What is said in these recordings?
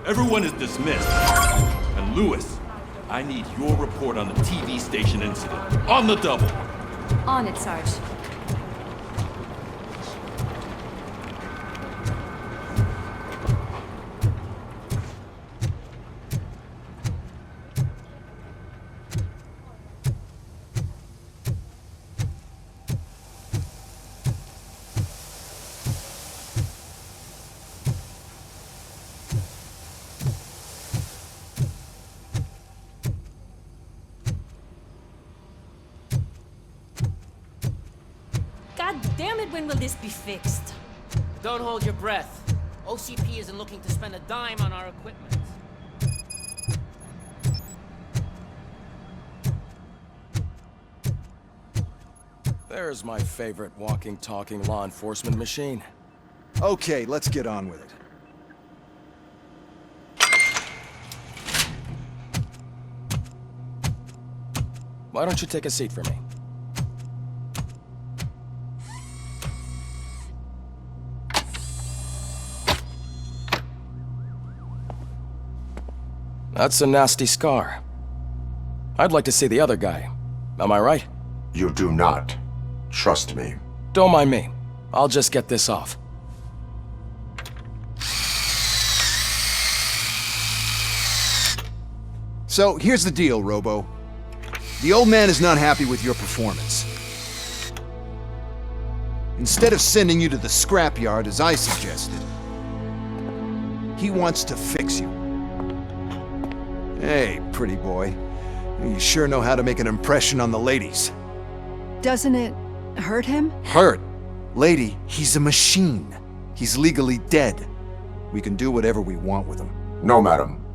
Everyone is dismissed. And Lewis, I need your report on the TV station incident. On the double. On it, Sarge. God damn it, when will this be fixed? Don't hold your breath. OCP isn't looking to spend a dime on our equipment. There's my favorite walking, talking law enforcement machine. Okay, let's get on with it. Why don't you take a seat for me? That's a nasty scar. I'd like to see the other guy. Am I right? You do not. Trust me. Don't mind me. I'll just get this off. So, here's the deal, Robo. The old man is not happy with your performance. Instead of sending you to the scrapyard as I suggested, he wants to fix you. Hey, pretty boy. You sure know how to make an impression on the ladies. Doesn't it hurt him? Hurt? Lady, he's a machine. He's legally dead. We can do whatever we want with him. No, madam.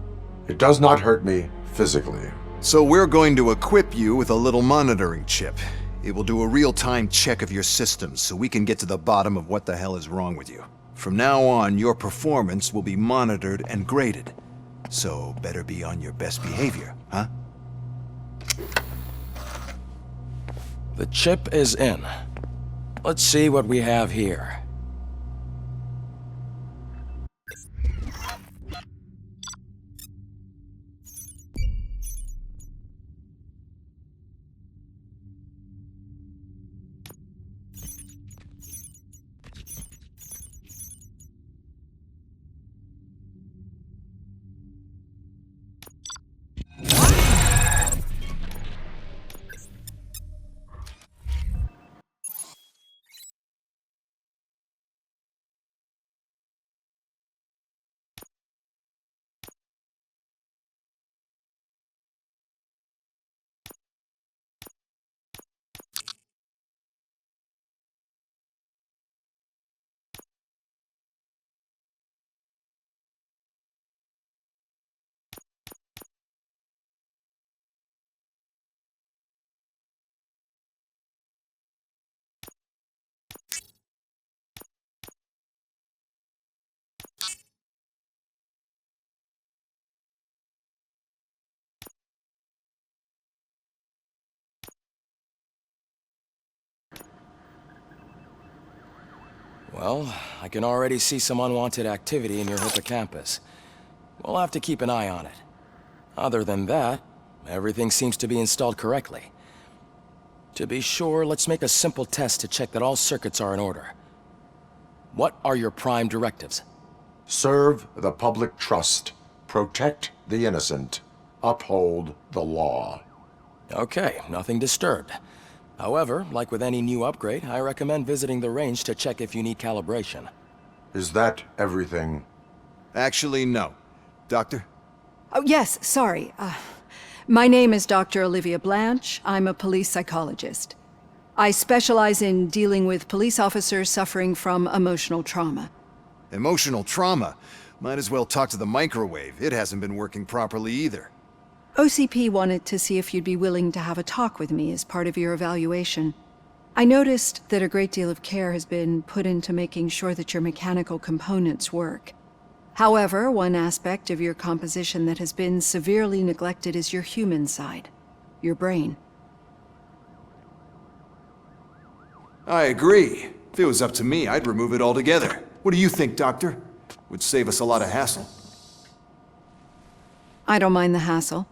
It does not hurt me physically. So we're going to equip you with a little monitoring chip. It will do a real-time check of your systems so we can get to the bottom of what the hell is wrong with you. From now on, your performance will be monitored and graded. So better be on your best behavior, huh? The chip is in. Let's see what we have here. Well, I can already see some unwanted activity in your hippocampus. We'll have to keep an eye on it. Other than that, everything seems to be installed correctly. To be sure, let's make a simple test to check that all circuits are in order. What are your prime directives? Serve the public trust. Protect the innocent. Uphold the law. Okay, nothing disturbed. However, like with any new upgrade, I recommend visiting the range to check if you need calibration. Is that everything? Actually, no. Doctor? Oh, yes, sorry. My name is Dr. Olivia Blanche. I'm a police psychologist. I specialize in dealing with police officers suffering from emotional trauma. Emotional trauma? Might as well talk to the microwave. It hasn't been working properly either. OCP wanted to see if you'd be willing to have a talk with me as part of your evaluation. I noticed that a great deal of care has been put into making sure that your mechanical components work. However, one aspect of your composition that has been severely neglected is your human side, your brain. I agree. If it was up to me, I'd remove it altogether. What do you think, Doctor? Would save us a lot of hassle. I don't mind the hassle.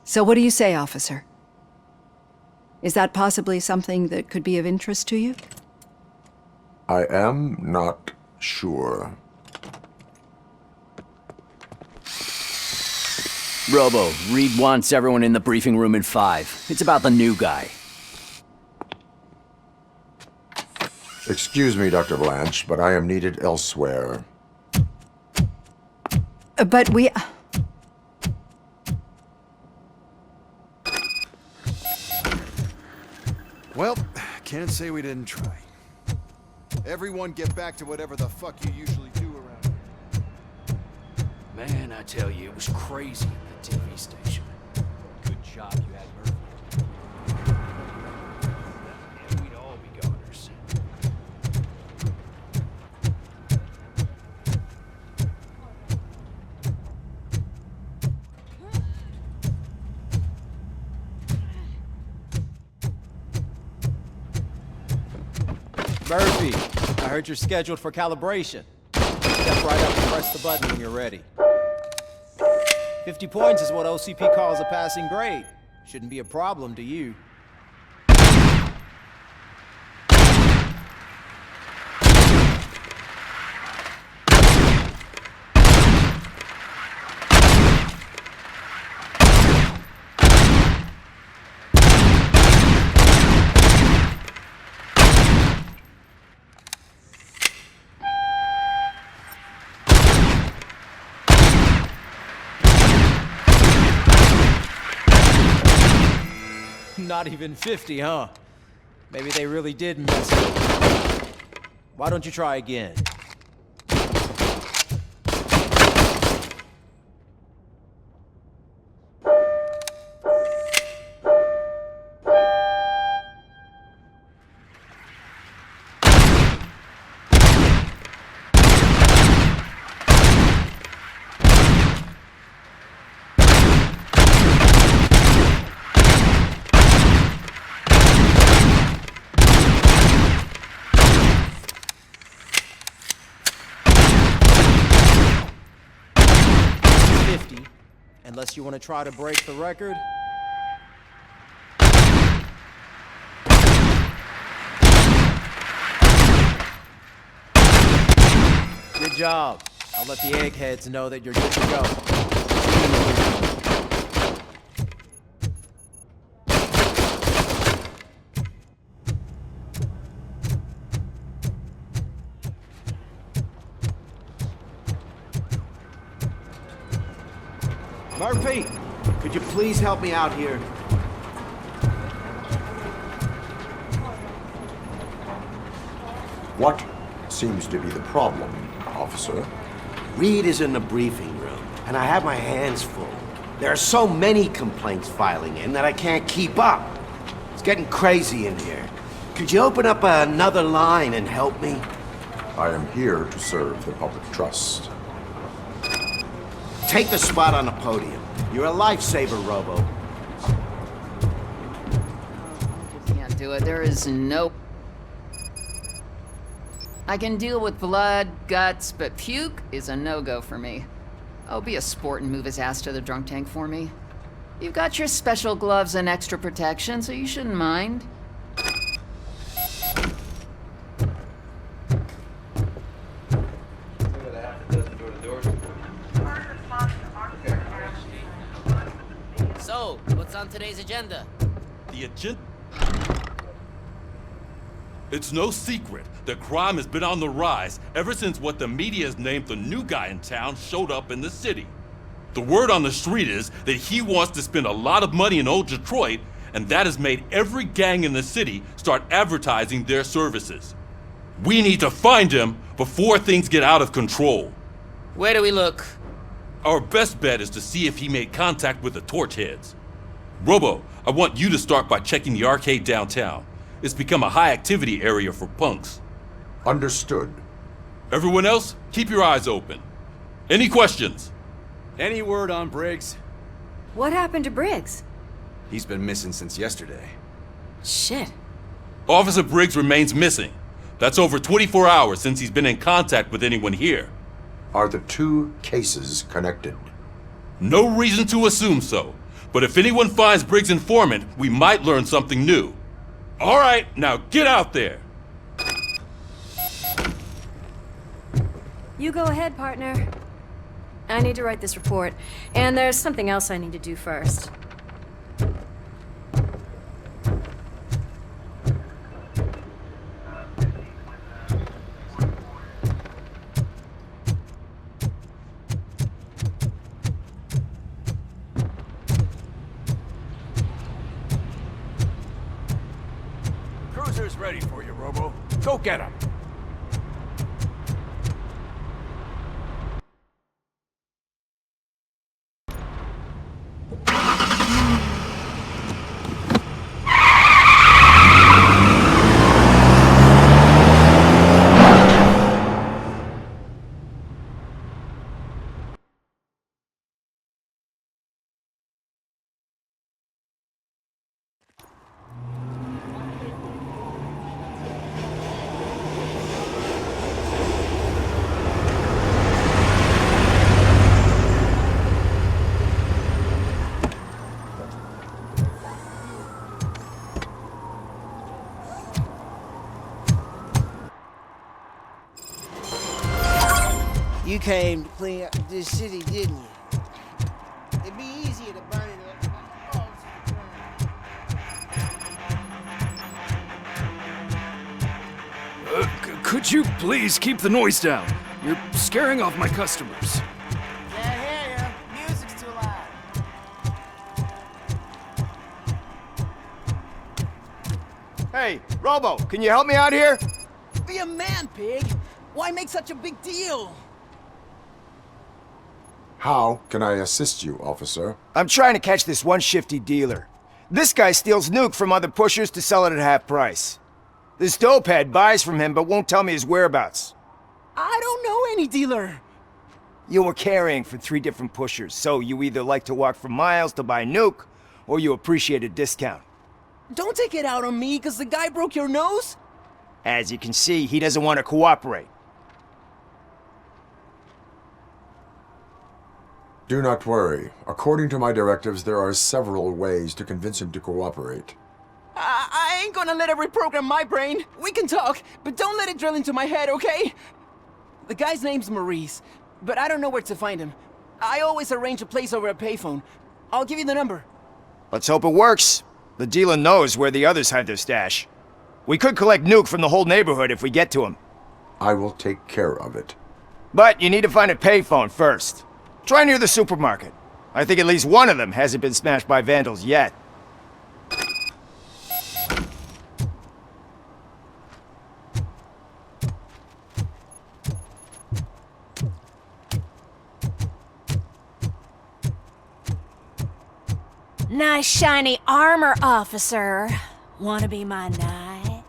So what do you say, officer? Is that possibly something that could be of interest to you? I am not sure. Robo, Reed wants everyone in the briefing room in 5. It's about the new guy. Excuse me, Dr. Blanche, but I am needed elsewhere. But we... Well, can't say we didn't try. Everyone get back to whatever the fuck you usually do around here. Man, I tell you, it was crazy at the TV station. Good job you had Murphy. And we'd all be goners. Murphy, I heard you're scheduled for calibration. Step right up and press the button when you're ready. 50 points is what OCP calls a passing grade. Shouldn't be a problem to you. Not even 50, huh? Maybe they really did mess up. Why don't you try again? Unless you want to try to break the record. Good job. I'll let the eggheads know that you're good to go. Murphy, could you please help me out here? What seems to be the problem, officer? Reed is in the briefing room, and I have my hands full. There are so many complaints filing in that I can't keep up. It's getting crazy in here. Could you open up another line and help me? I am here to serve the public trust. Take the spot on the podium. You're a lifesaver, Robo. Can't do it. There is no... I can deal with blood, guts, but puke is a no-go for me. Oh, be a sport and move his ass to the drunk tank for me. You've got your special gloves and extra protection, so you shouldn't mind. So, what's on today's agenda? The agenda? It's no secret that crime has been on the rise ever since what the media has named the new guy in town showed up in the city. The word on the street is that he wants to spend a lot of money in old Detroit, and that has made every gang in the city start advertising their services. We need to find him before things get out of control. Where do we look? Our best bet is to see if he made contact with the Torchheads. Robo, I want you to start by checking the arcade downtown. It's become a high-activity area for punks. Understood. Everyone else, keep your eyes open. Any questions? Any word on Briggs? What happened to Briggs? He's been missing since yesterday. Shit. Officer Briggs remains missing. That's over 24 hours since he's been in contact with anyone here. Are the two cases connected? No reason to assume so. But if anyone finds Briggs' informant, we might learn something new. All right, now get out there! You go ahead, partner. I need to write this report, and there's something else I need to do first. Cruiser's ready for you, Robo. Go get him. You came to clean up this city, didn't you? It'd be easier to burn it up. Could you please keep the noise down? You're scaring off my customers. Can't hear you. Music's too loud. Hey, Robo, can you help me out here? Be a man, pig. Why make such a big deal? How can I assist you, officer? I'm trying to catch this one shifty dealer. This guy steals nuke from other pushers to sell it at half price. This dopehead buys from him but won't tell me his whereabouts. I don't know any dealer. You were carrying for 3 different pushers, so you either like to walk for miles to buy nuke, or you appreciate a discount. Don't take it out on me, because the guy broke your nose? As you can see, he doesn't want to cooperate. Do not worry. According to my directives, there are several ways to convince him to cooperate. I ain't gonna let it reprogram my brain. We can talk, but don't let it drill into my head, okay? The guy's name's Maurice, but I don't know where to find him. I always arrange a place over a payphone. I'll give you the number. Let's hope it works. The dealer knows where the others hide their stash. We could collect nuke from the whole neighborhood if we get to him. I will take care of it. But you need to find a payphone first. Try near the supermarket. I think at least one of them hasn't been smashed by vandals yet. Nice shiny armor, officer. Wanna be my knight?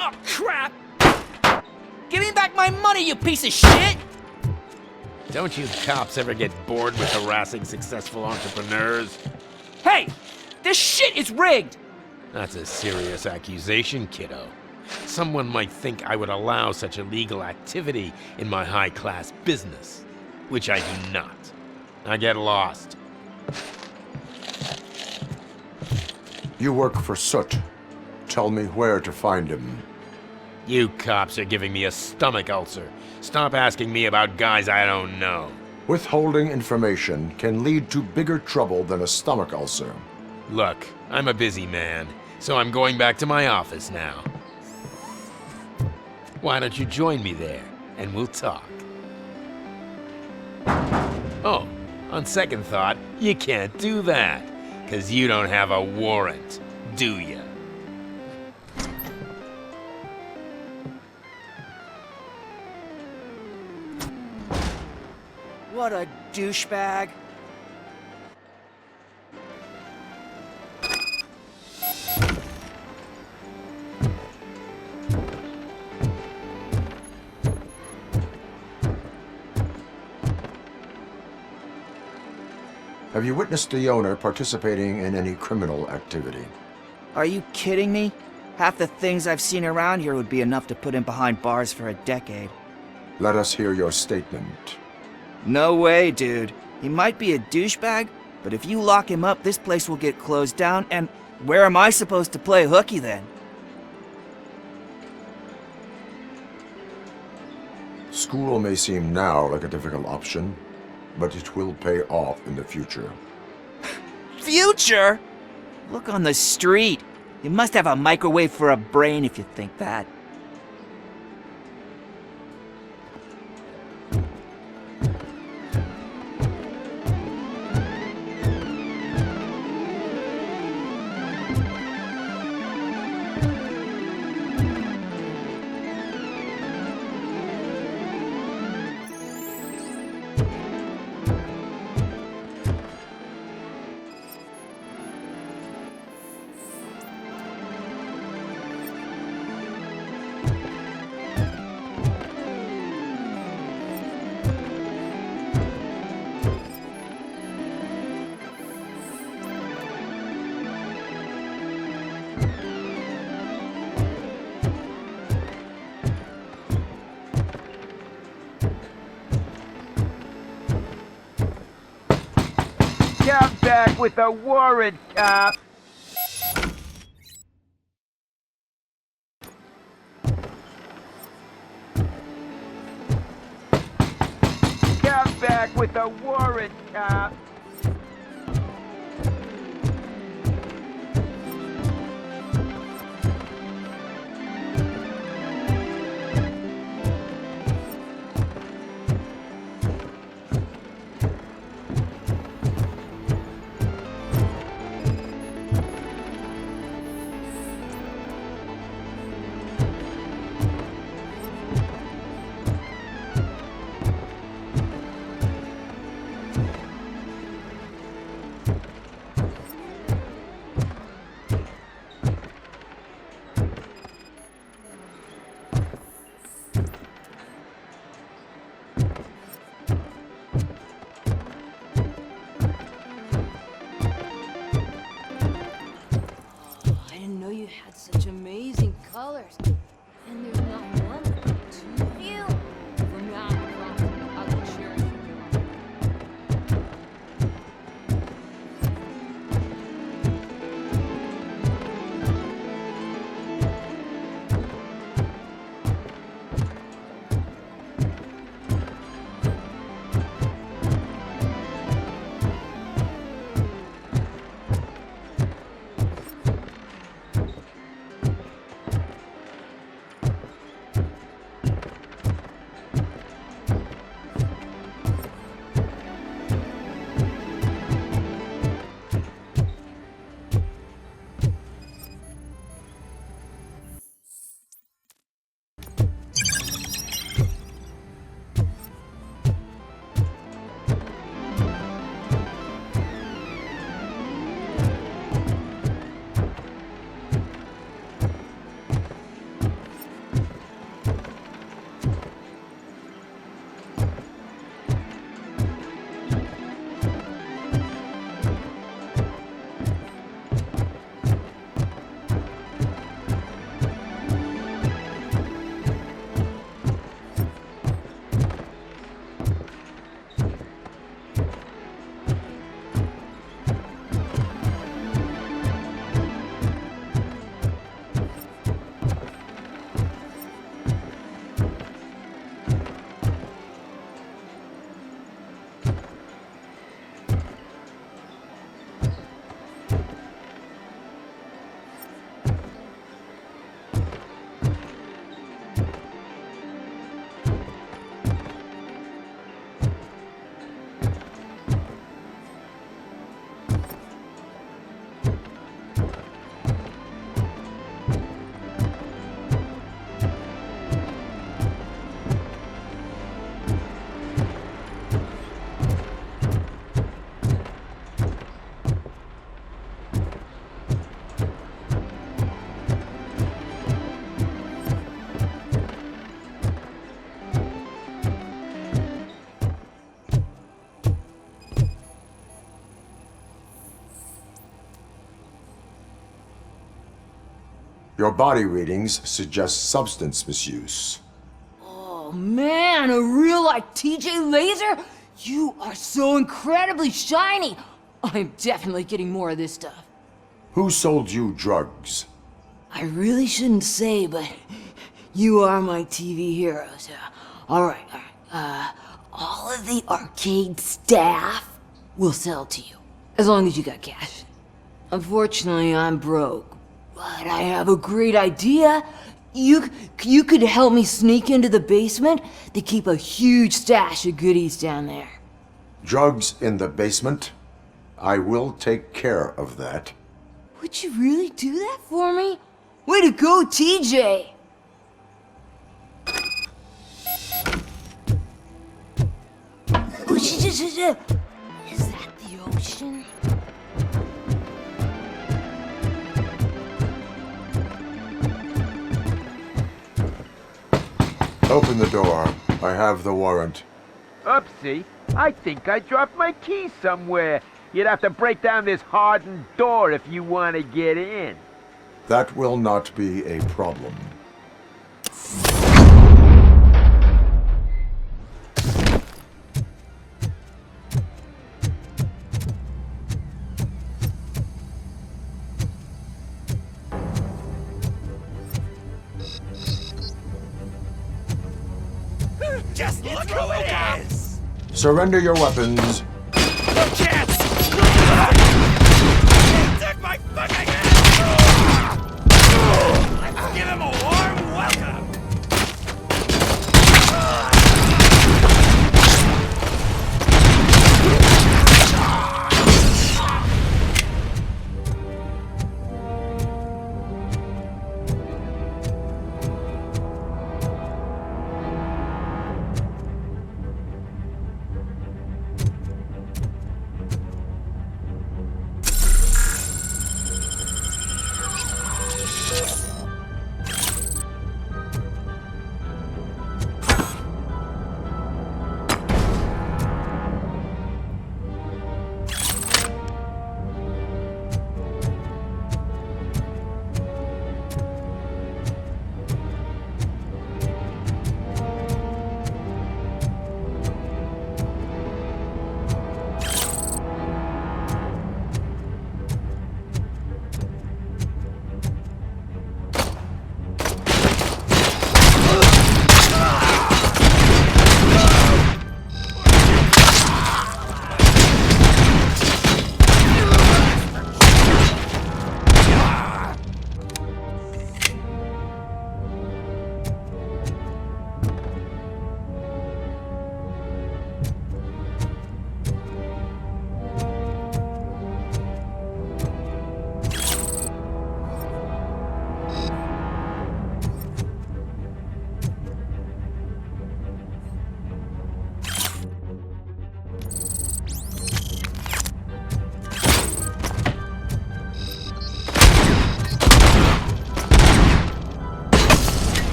Oh, crap! Give me back my money, you piece of shit! Don't you cops ever get bored with harassing successful entrepreneurs? Hey! This shit is rigged! That's a serious accusation, kiddo. Someone might think I would allow such illegal activity in my high-class business, which I do not. I get lost. You work for Soot. Tell me where to find him. You cops are giving me a stomach ulcer. Stop asking me about guys I don't know. Withholding information can lead to bigger trouble than a stomach ulcer. Look, I'm a busy man, so I'm going back to my office now. Why don't you join me there, and we'll talk. Oh, on second thought, you can't do that, 'cause you don't have a warrant, do ya? What a douchebag. Have you witnessed the owner participating in any criminal activity? Are you kidding me? Half the things I've seen around here would be enough to put him behind bars for a decade. Let us hear your statement. No way, dude. He might be a douchebag, but if you lock him up, this place will get closed down, and where am I supposed to play hooky then? School may seem now like a difficult option, but it will pay off in the future. Future? Look on the street. You must have a microwave for a brain if you think that. Come back with a warrant, cop! Come back with a warrant, cop! Your body readings suggest substance misuse. Oh man, a real like TJ Laser? You are so incredibly shiny! I'm definitely getting more of this stuff. Who sold you drugs? I really shouldn't say, but you are my TV heroes. Alright. All of the arcade staff will sell to you, as long as you got cash. Unfortunately, I'm broke, but I have a great idea. You could help me sneak into the basement. They keep a huge stash of goodies down there. Drugs in the basement? I will take care of that. Would you really do that for me? Way to go, TJ! Is that the ocean? Open the door. I have the warrant. Oopsie. I think I dropped my key somewhere. You'd have to break down this hardened door if you want to get in. That will not be a problem. Just look who it is! Surrender your weapons. You can't! Take my fucking hand! Let's give him a warm welcome!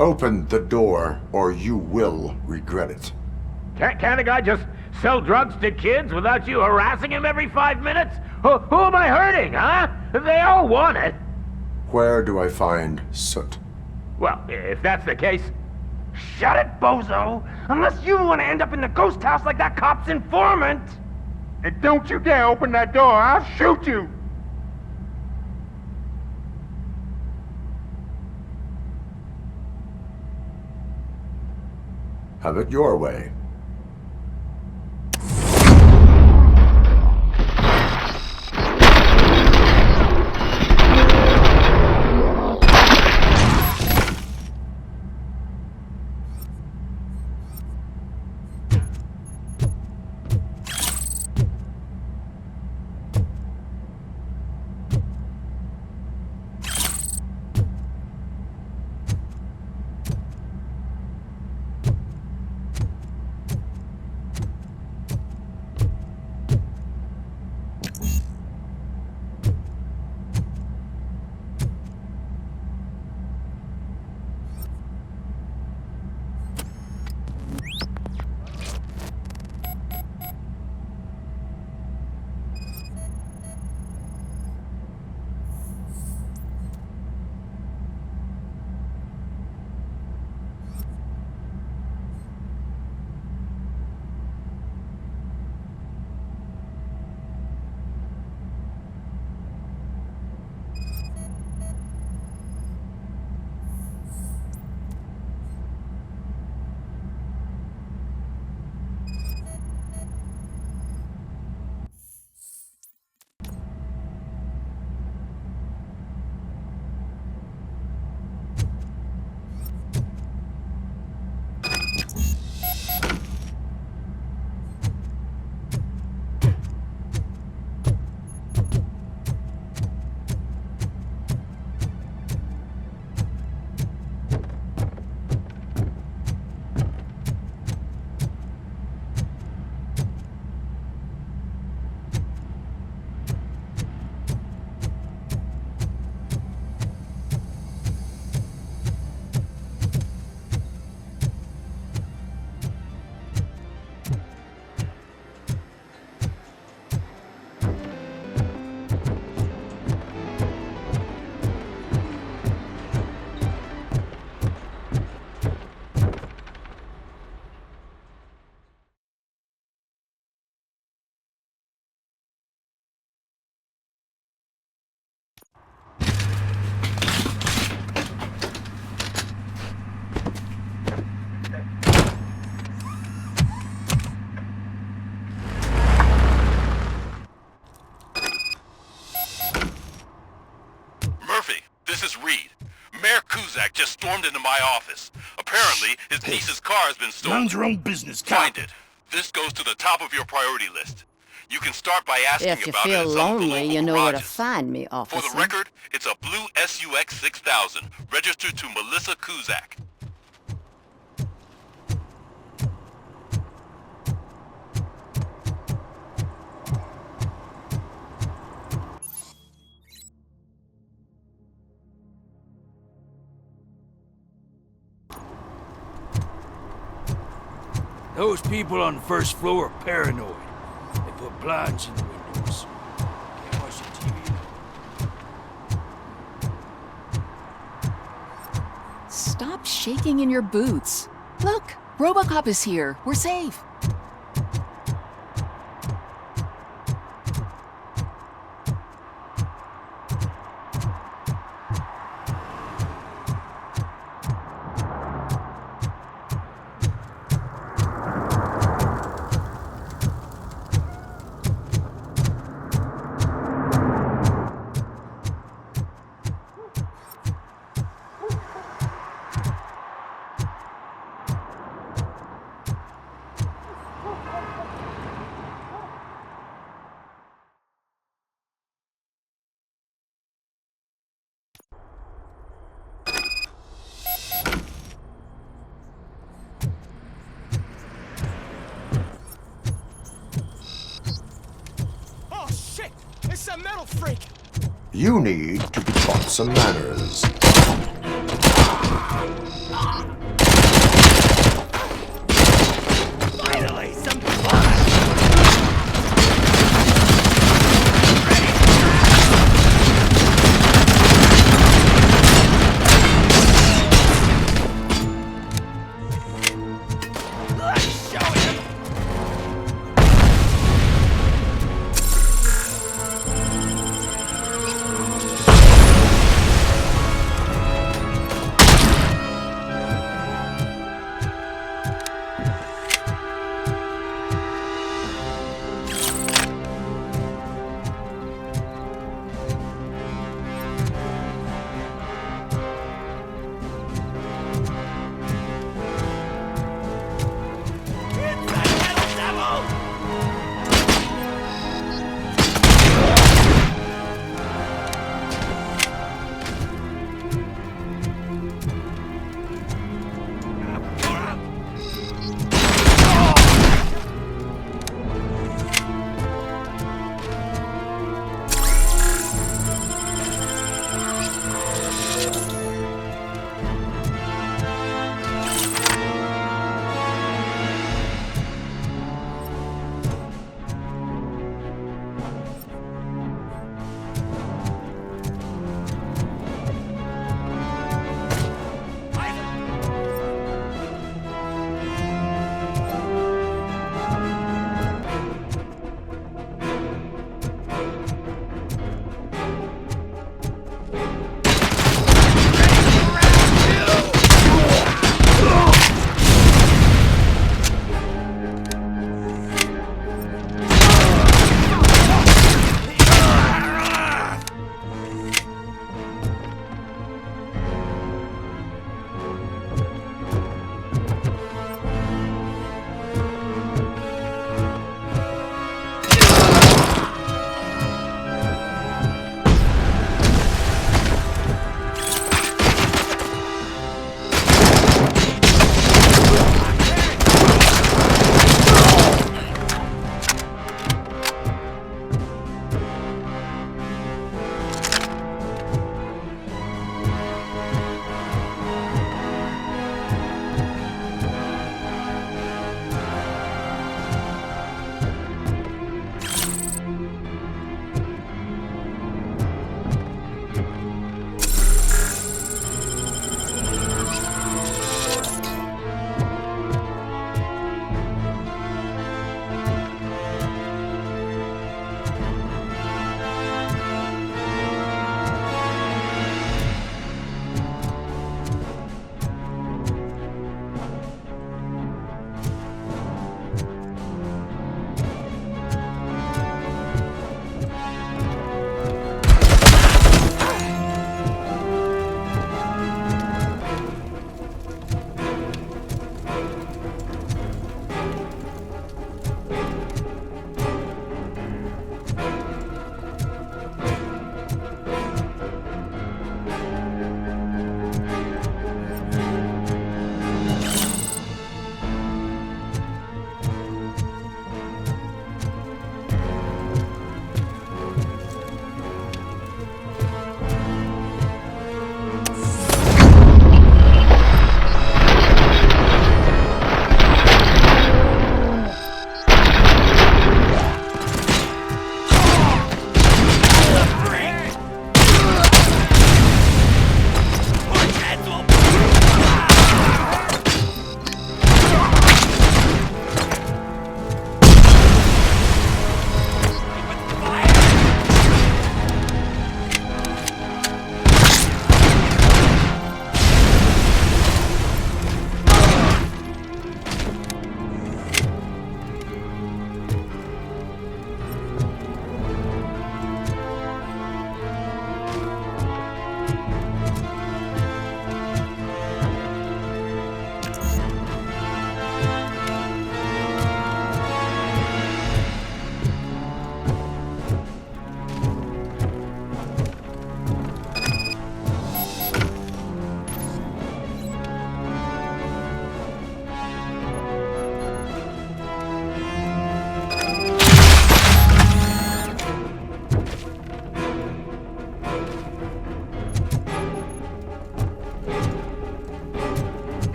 Open the door, or you will regret it. Can't a guy just sell drugs to kids without you harassing him every 5 minutes? Who am I hurting, huh? They all want it. Where do I find Soot? Well, if that's the case, Shut it, bozo! Unless you want to end up in the ghost house like that cop's informant! And don't you dare open that door, I'll shoot you! Have it your way. Just stormed into my office. Apparently, his niece's car has been stolen. Mind your own business, Find it. This goes to the top of your priority list. You can start by asking If you about it feel at some of the lonely, local you know where to garages. find me, officer. For the record, it's a blue SUX 6000, registered to Melissa Kuzak. Those people on the first floor are paranoid. They put blinds in the windows. Can't watch the TV. Stop shaking in your boots. Look, Robocop is here. We're safe. It's a metal freak! You need to be taught some manners. Finally, some fun!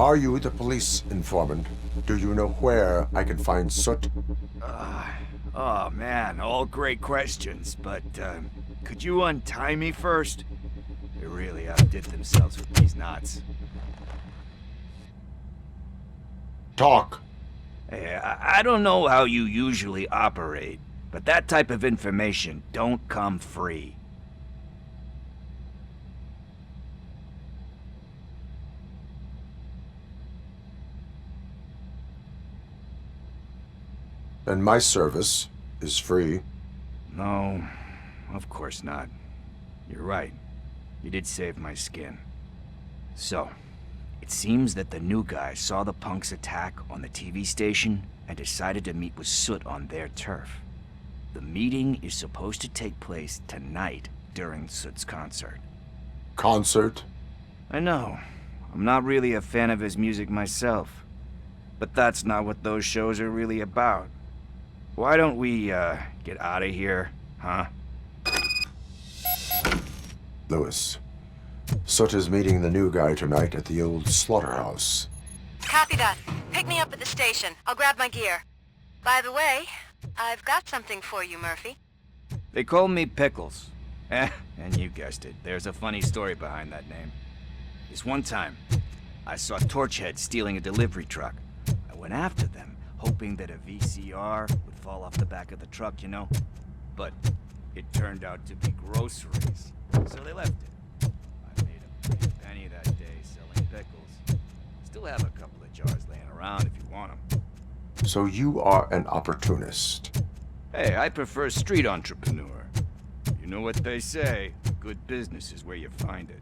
Are you the police informant? Do you know where I can find Soot? Oh man, all great questions, but could you untie me first? They really outdid themselves with these knots. Talk. Hey, I don't know how you usually operate, but that type of information don't come free. And my service is free. No, of course not. You're right. You did save my skin. So, it seems that the new guy saw the punks' attack on the TV station and decided to meet with Soot on their turf. The meeting is supposed to take place tonight during Soot's concert. Concert? I know. I'm not really a fan of his music myself. But that's not what those shows are really about. Why don't we, get out of here, huh? Lewis, Soot is meeting the new guy tonight at the old slaughterhouse. Copy that. Pick me up at the station. I'll grab my gear. By the way, I've got something for you, Murphy. They call me Pickles. And you guessed it, there's a funny story behind that name. This one time, I saw Torchhead stealing a delivery truck. I went after them, hoping that a VCR would fall off the back of the truck, you know? But it turned out to be groceries, so they left it. I made a pretty penny that day selling pickles. Still have a couple of jars laying around if you want them. So you are an opportunist. Hey, I prefer street entrepreneur. You know what they say, good business is where you find it.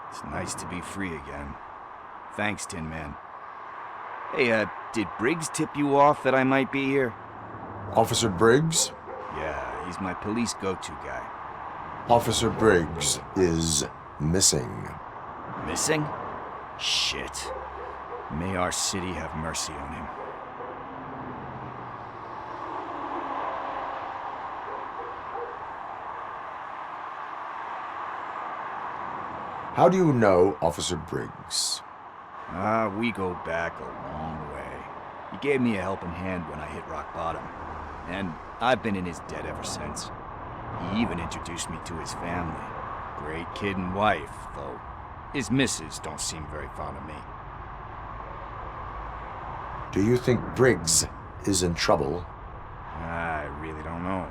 It's nice to be free again. Thanks, Tin Man. Hey, did Briggs tip you off that I might be here? Officer Briggs? Yeah, he's my police go-to guy. Officer Briggs is missing. Missing? Shit. May our city have mercy on him. How do you know Officer Briggs? We go back a long way. He gave me a helping hand when I hit rock bottom. And I've been in his debt ever since. He even introduced me to his family. Great kid and wife, though his missus don't seem very fond of me. Do you think Briggs is in trouble? I really don't know.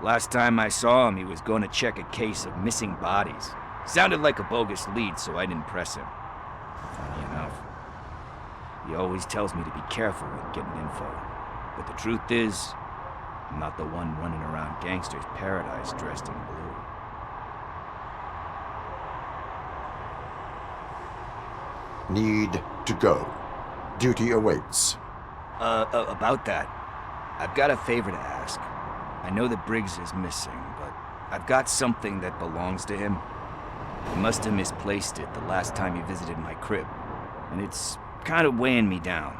Last time I saw him, he was going to check a case of missing bodies. Sounded like a bogus lead, so I didn't press him. Funny enough. He always tells me to be careful when getting info. But the truth is, I'm not the one running around gangster's paradise dressed in blue. Need to go. Duty awaits. About that, I've got a favor to ask. I know that Briggs is missing, but I've got something that belongs to him. He must have misplaced it the last time he visited my crib, and it's kind of weighing me down.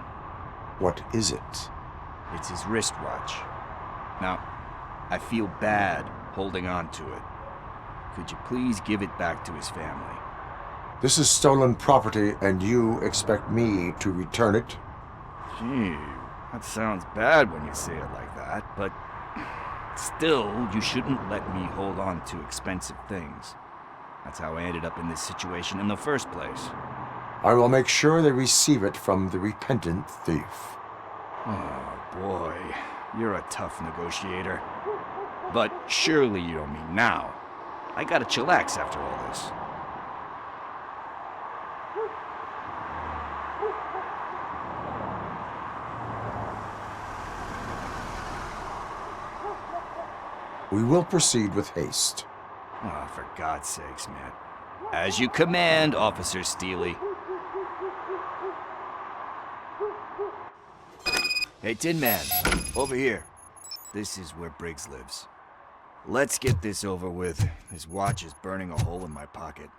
What is it? It's his wristwatch. Now, I feel bad holding on to it. Could you please give it back to his family? This is stolen property, and you expect me to return it? Gee, that sounds bad when you say it like that, but still, you shouldn't let me hold on to expensive things. That's how I ended up in this situation in the first place. I will make sure they receive it from the repentant thief. Oh, boy. You're a tough negotiator. But surely you don't mean now. I gotta chillax after all this. We will proceed with haste. Oh, for God's sakes, man. As you command, Officer Steely. Hey, Tin Man, over here. This is where Briggs lives. Let's get this over with. His watch is burning a hole in my pocket.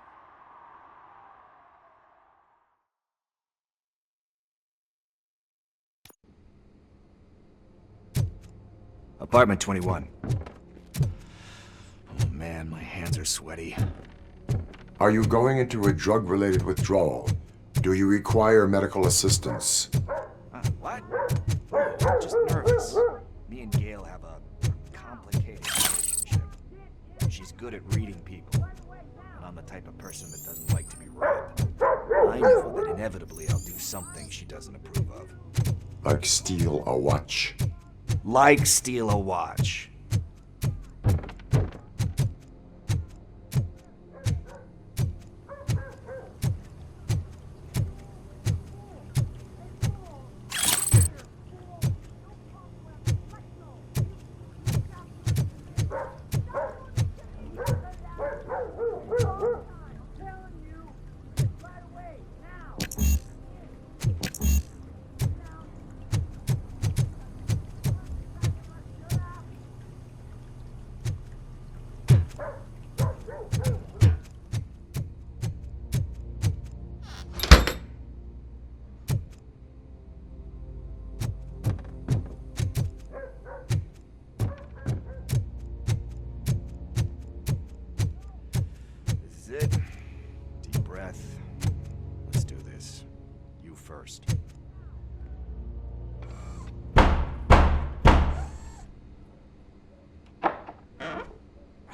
Apartment 21. Oh man, my hands are sweaty. Are you going into a drug-related withdrawal? Do you require medical assistance? What? No, I'm just nervous. Me and Gail have a complicated relationship. She's good at reading people, and I'm the type of person that doesn't like to be read. I know that inevitably I'll do something she doesn't approve of. Like steal a watch? Like steal a watch.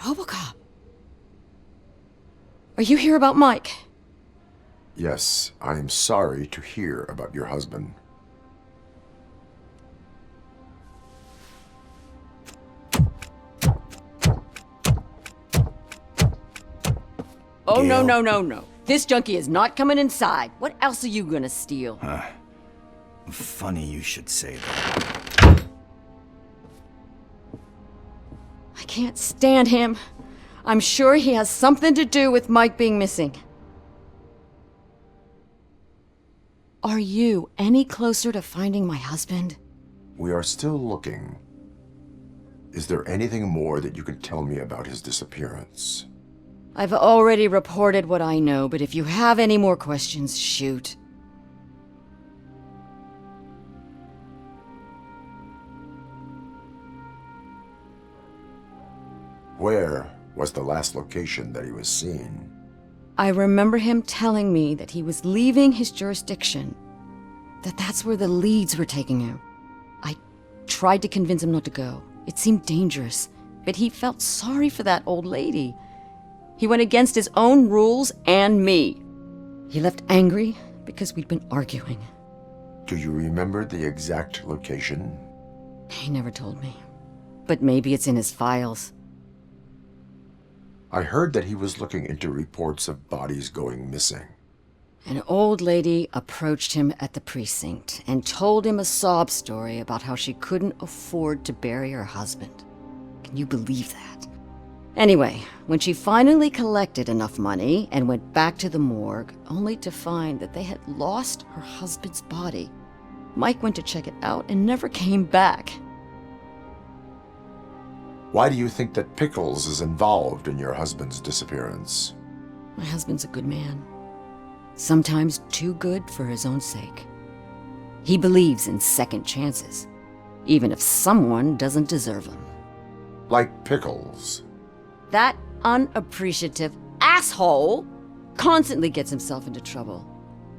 Robocop. Are you here about Mike? Yes, I am sorry to hear about your husband. Oh, no, no, no, no. This junkie is not coming inside. What else are you gonna steal? Funny you should say that. I can't stand him. I'm sure he has something to do with Mike being missing. Are you any closer to finding my husband? We are still looking. Is there anything more that you can tell me about his disappearance? I've already reported what I know, but if you have any more questions, shoot. Where was the last location that he was seen? I remember him telling me that he was leaving his jurisdiction, that's where the leads were taking him. I tried to convince him not to go. It seemed dangerous, but he felt sorry for that old lady. He went against his own rules and me. He left angry because we'd been arguing. Do you remember the exact location? He never told me, but maybe it's in his files. I heard that he was looking into reports of bodies going missing. An old lady approached him at the precinct and told him a sob story about how she couldn't afford to bury her husband. Can you believe that? Anyway, when she finally collected enough money and went back to the morgue, only to find that they had lost her husband's body, Mike went to check it out and never came back. Why do you think that Pickles is involved in your husband's disappearance? My husband's a good man. Sometimes too good for his own sake. He believes in second chances, even if someone doesn't deserve them. Like Pickles. That unappreciative asshole constantly gets himself into trouble.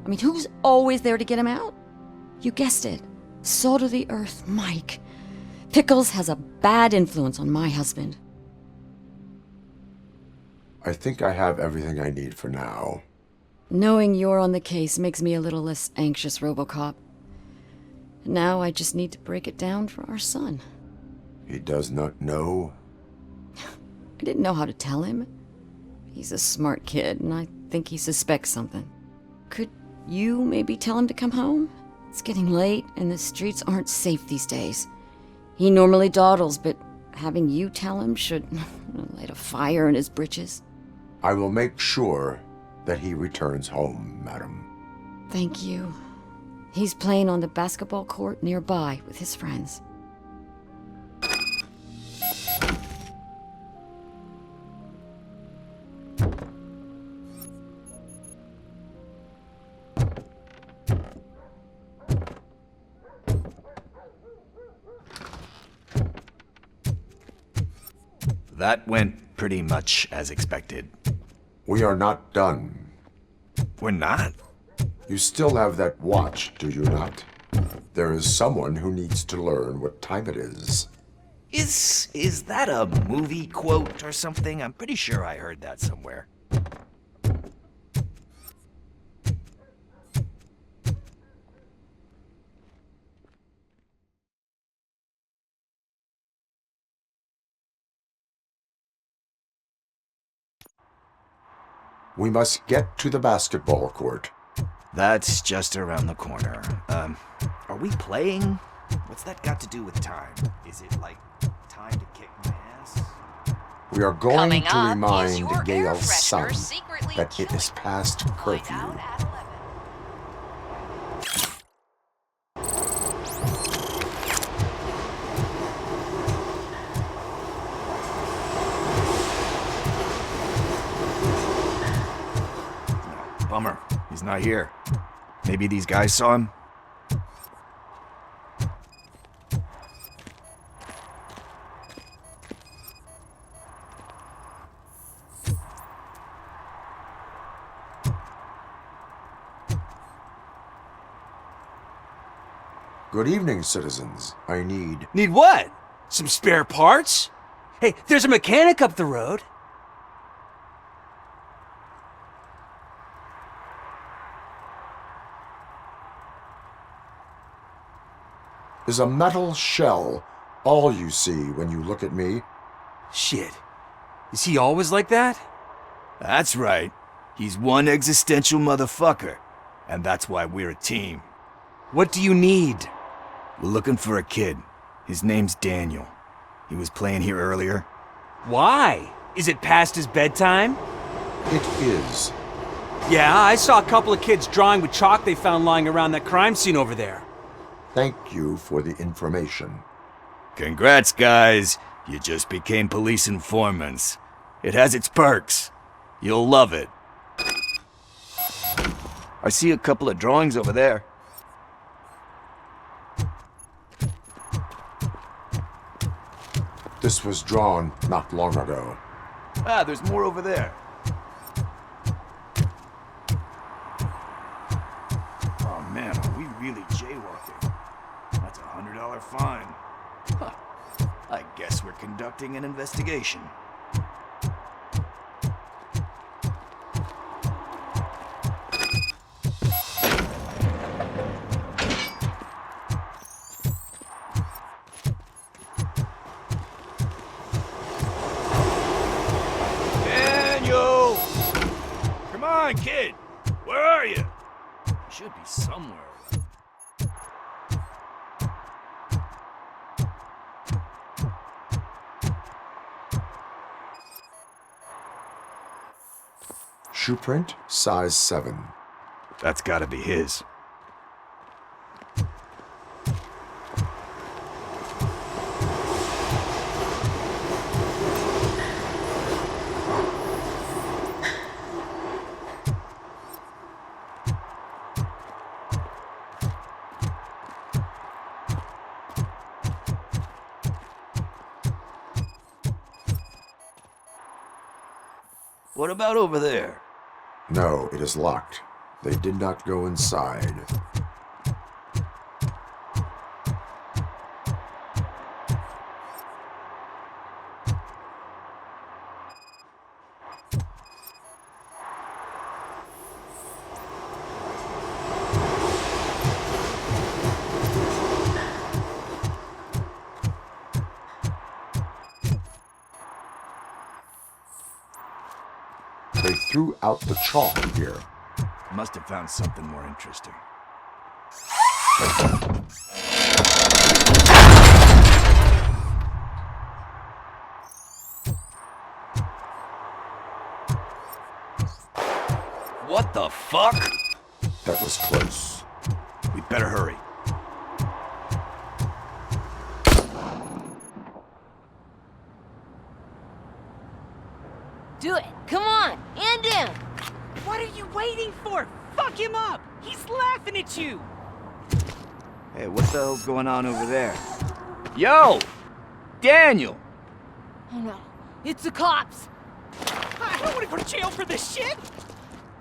I mean, who's always there to get him out? You guessed it. Salt of the earth, Mike. Pickles has a bad influence on my husband. I think I have everything I need for now. Knowing you're on the case makes me a little less anxious, Robocop. Now I just need to break it down for our son. He does not know? I didn't know how to tell him. He's a smart kid, and I think he suspects something. Could you maybe tell him to come home? It's getting late, and the streets aren't safe these days. He normally dawdles, but having you tell him should light a fire in his britches. I will make sure that he returns home, madam. Thank you. He's playing on the basketball court nearby with his friends. That went pretty much as expected. We are not done. We're not? You still have that watch, do you not? There is someone who needs to learn what time it is. Is that a movie quote or something? I'm pretty sure I heard that somewhere. We must get to the basketball court. That's just around the corner. Are we playing? What's that got to do with time? Is it like time to kick my ass? We are going to Coming remind up is your air Gale's son freshener secretly that it is past curfew. Bummer. He's not here. Maybe these guys saw him? Good evening, citizens. I need... Need what? Some spare parts? Hey, there's a mechanic up the road. Is a metal shell all you see when you look at me? Shit. Is he always like that? That's right. He's one existential motherfucker. And that's why we're a team. What do you need? We're looking for a kid. His name's Daniel. He was playing here earlier. Why? Is it past his bedtime? It is. Yeah, I saw a couple of kids drawing with chalk they found lying around that crime scene over there. Thank you for the information. Congrats, guys. You just became police informants. It has its perks. You'll love it. I see a couple of drawings over there. This was drawn not long ago. Ah, there's more over there. Oh man, are we really jaywalking? That's a $100 fine. Huh. I guess we're conducting an investigation. Daniel! Come on, kid! Where are you? You should be somewhere. Shoe print, size 7. That's gotta be his. What about over there? No, it is locked. They did not go inside. threw out the chalk here. Must have found something more interesting. What the fuck? That was close. We better hurry. Do it. Come on. End him. What are you waiting for? Fuck him up! He's laughing at you! Hey, what the hell's going on over there? Yo! Daniel! Oh no. It's the cops. I don't want to go to jail for this shit!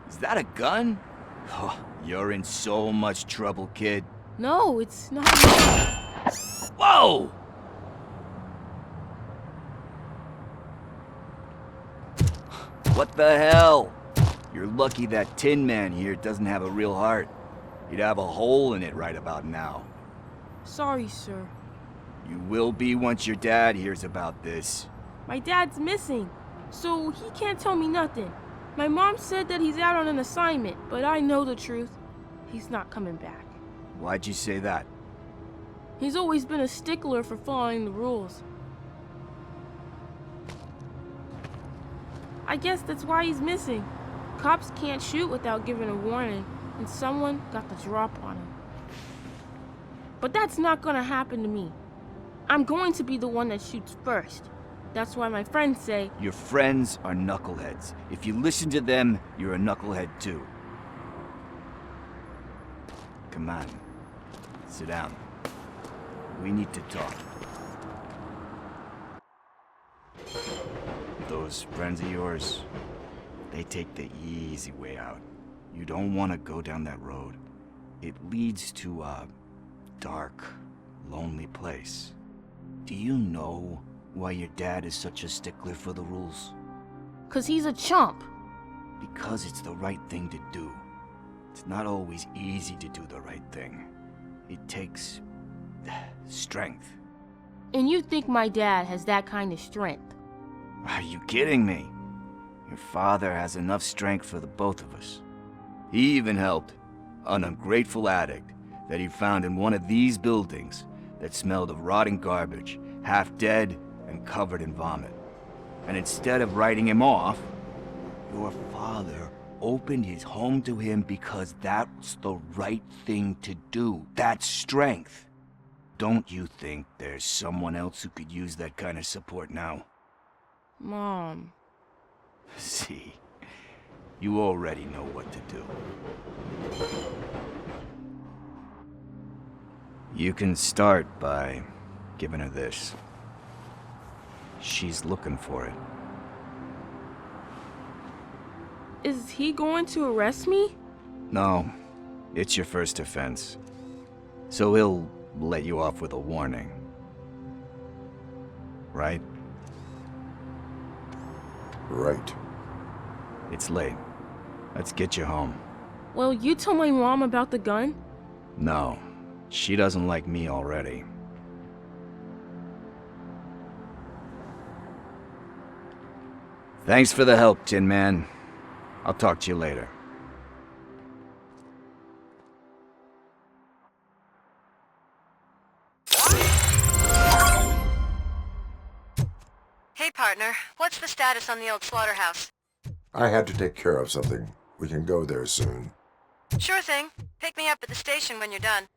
Is that a gun? Oh, you're in so much trouble, kid. No, it's not. Whoa! What the hell? You're lucky that Tin Man here doesn't have a real heart. He'd have a hole in it right about now. Sorry, sir. You will be once your dad hears about this. My dad's missing, so he can't tell me nothing. My mom said that he's out on an assignment, but I know the truth. He's not coming back. Why'd you say that? He's always been a stickler for following the rules. I guess that's why he's missing. Cops can't shoot without giving a warning, and someone got the drop on him. But that's not gonna happen to me. I'm going to be the one that shoots first. That's why my friends say... Your friends are knuckleheads. If you listen to them, you're a knucklehead too. Come on. Sit down. We need to talk. Those friends of yours, they take the easy way out. You don't want to go down that road. It leads to a dark, lonely place. Do you know why your dad is such a stickler for the rules? 'Cause he's a chump. Because it's the right thing to do. It's not always easy to do the right thing. It takes strength. And you think my dad has that kind of strength? Are you kidding me? Your father has enough strength for the both of us. He even helped an ungrateful addict that he found in one of these buildings that smelled of rotting garbage, half dead and covered in vomit. And instead of writing him off, your father opened his home to him because that's the right thing to do. That's strength. Don't you think there's someone else who could use that kind of support now? Mom. See, you already know what to do. You can start by giving her this. She's looking for it. Is he going to arrest me? No, it's your first offense. So he'll let you off with a warning. Right? Right. It's late. Let's get you home. Well, you told my mom about the gun? No, she doesn't like me already. Thanks for the help, Tin Man. I'll talk to you later. Hey, partner. What's the status on the old slaughterhouse? I had to take care of something. We can go there soon. Sure thing. Pick me up at the station when you're done.